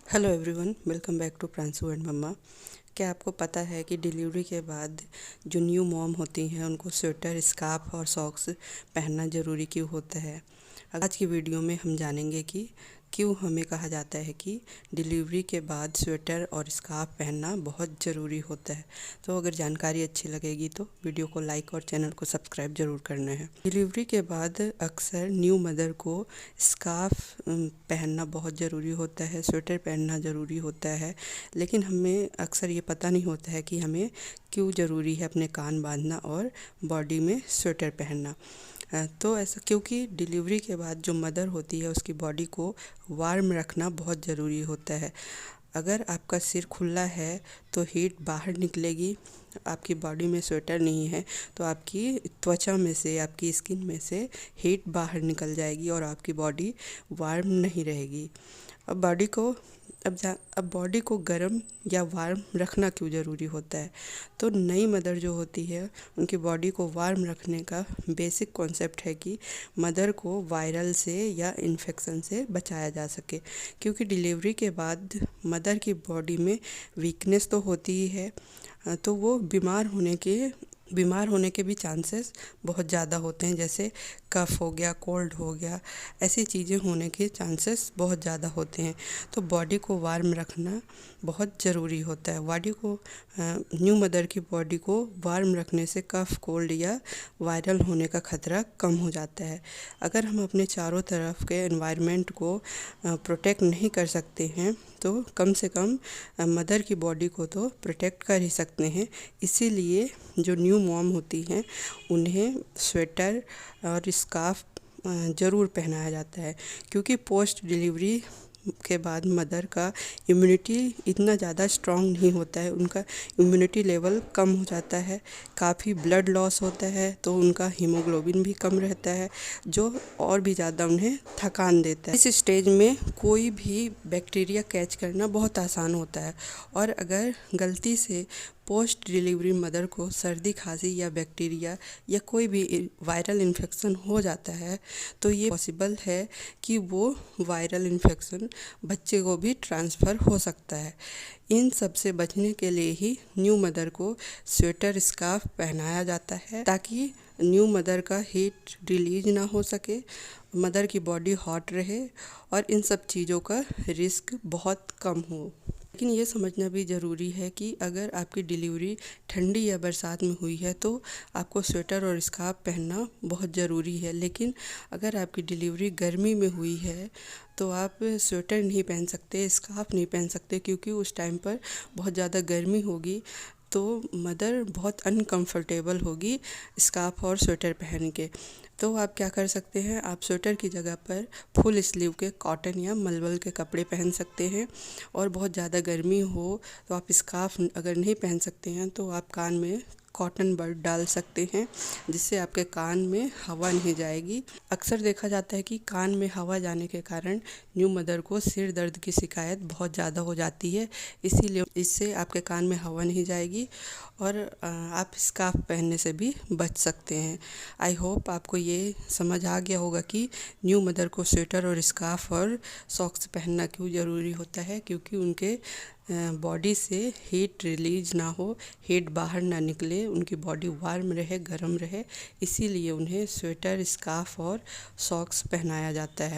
Hello everyone, welcome back to Pranshu and mamma. क्या आपको पता है कि डिलीवरी के बाद जो न्यू मॉम होती हैं उनको स्वेटर, स्कार्फ और सॉक्स पहनना ज़रूरी क्यों होता है। आज की वीडियो में हम जानेंगे कि क्यों हमें कहा जाता है कि डिलीवरी के बाद स्वेटर और स्कार्फ पहनना बहुत ज़रूरी होता है। तो अगर जानकारी अच्छी लगेगी तो वीडियो को लाइक और चैनल को सब्सक्राइब ज़रूर करना है। डिलीवरी के बाद अक्सर न्यू मदर को स्कार्फ पहनना बहुत ज़रूरी होता है, स्वेटर पहनना ज़रूरी होता है, लेकिन हमें अक्सर ये पता नहीं होता है कि हमें क्यों ज़रूरी है अपने कान बांधना और बॉडी में स्वेटर पहनना। तो ऐसा क्योंकि डिलीवरी के बाद जो मदर होती है उसकी बॉडी को वार्म रखना बहुत ज़रूरी होता है। अगर आपका सिर खुला है तो हीट बाहर निकलेगी, आपकी बॉडी में स्वेटर नहीं है तो आपकी त्वचा में से, आपकी स्किन में से हीट बाहर निकल जाएगी और आपकी बॉडी वार्म नहीं रहेगी। अब बॉडी को गर्म या वार्म रखना क्यों ज़रूरी होता है। तो नई मदर जो होती है उनकी बॉडी को वार्म रखने का बेसिक कॉन्सेप्ट है कि मदर को वायरल से या इन्फेक्शन से बचाया जा सके, क्योंकि डिलीवरी के बाद मदर की बॉडी में वीकनेस तो होती ही है, तो वो बीमार होने के भी चांसेस बहुत ज़्यादा होते हैं। जैसे कफ हो गया, कोल्ड हो गया, ऐसी चीज़ें होने के चांसेस बहुत ज़्यादा होते हैं। तो बॉडी को वार्म रखना बहुत ज़रूरी होता है। न्यू मदर की बॉडी को वार्म रखने से कफ, कोल्ड या वायरल होने का खतरा कम हो जाता है। अगर हम अपने चारों तरफ के एनवायरनमेंट को प्रोटेक्ट नहीं कर सकते हैं तो कम से कम मदर की बॉडी को तो प्रोटेक्ट कर ही सकते हैं। इसीलिए जो न्यू मॉम होती हैं उन्हें स्वेटर और स्कार्फ ज़रूर पहनाया जाता है, क्योंकि पोस्ट डिलीवरी के बाद मदर का इम्यूनिटी इतना ज़्यादा स्ट्रॉन्ग नहीं होता है, उनका इम्यूनिटी लेवल कम हो जाता है, काफ़ी ब्लड लॉस होता है, तो उनका हीमोग्लोबिन भी कम रहता है, जो और भी ज़्यादा उन्हें थकान देता है। इस स्टेज में कोई भी बैक्टीरिया कैच करना बहुत आसान होता है, और अगर गलती से पोस्ट डिलीवरी मदर को सर्दी, खांसी या बैक्टीरिया या कोई भी वायरल इन्फेक्शन हो जाता है तो ये पॉसिबल है कि वो वायरल इन्फेक्शन बच्चे को भी ट्रांसफ़र हो सकता है। इन सब से बचने के लिए ही न्यू मदर को स्वेटर, स्कार्फ पहनाया जाता है, ताकि न्यू मदर का हीट रिलीज ना हो सके, मदर की बॉडी हॉट रहे और इन सब चीज़ों का रिस्क बहुत कम हो। लेकिन ये समझना भी ज़रूरी है कि अगर आपकी डिलीवरी ठंडी या बरसात में हुई है तो आपको स्वेटर और स्कार्फ पहनना बहुत ज़रूरी है। लेकिन अगर आपकी डिलीवरी गर्मी में हुई है तो आप स्वेटर नहीं पहन सकते, स्कार्फ नहीं पहन सकते, क्योंकि उस टाइम पर बहुत ज़्यादा गर्मी होगी, तो मदर बहुत अनकंफर्टेबल होगी स्कार्फ और स्वेटर पहन के। तो आप क्या कर सकते हैं, आप स्वेटर की जगह पर फुल स्लीव के कॉटन या मलमल के कपड़े पहन सकते हैं। और बहुत ज़्यादा गर्मी हो तो आप स्कार्फ अगर नहीं पहन सकते हैं तो आप कान में कॉटन बड डाल सकते हैं, जिससे आपके कान में हवा नहीं जाएगी। अक्सर देखा जाता है कि कान में हवा जाने के कारण न्यू मदर को सिर दर्द की शिकायत बहुत ज़्यादा हो जाती है, इसीलिए इससे आपके कान में हवा नहीं जाएगी और आप स्कार्फ पहनने से भी बच सकते हैं। आई होप आपको ये समझ आ गया होगा कि न्यू मदर को स्वेटर और स्कार्फ और सॉक्स पहनना क्यों ज़रूरी होता है, क्योंकि उनके बॉडी से हीट रिलीज ना हो, हीट बाहर ना निकले, उनकी बॉडी वार्म रहे, गर्म रहे, इसीलिए उन्हें स्वेटर, स्कार्फ और सॉक्स पहनाया जाता है।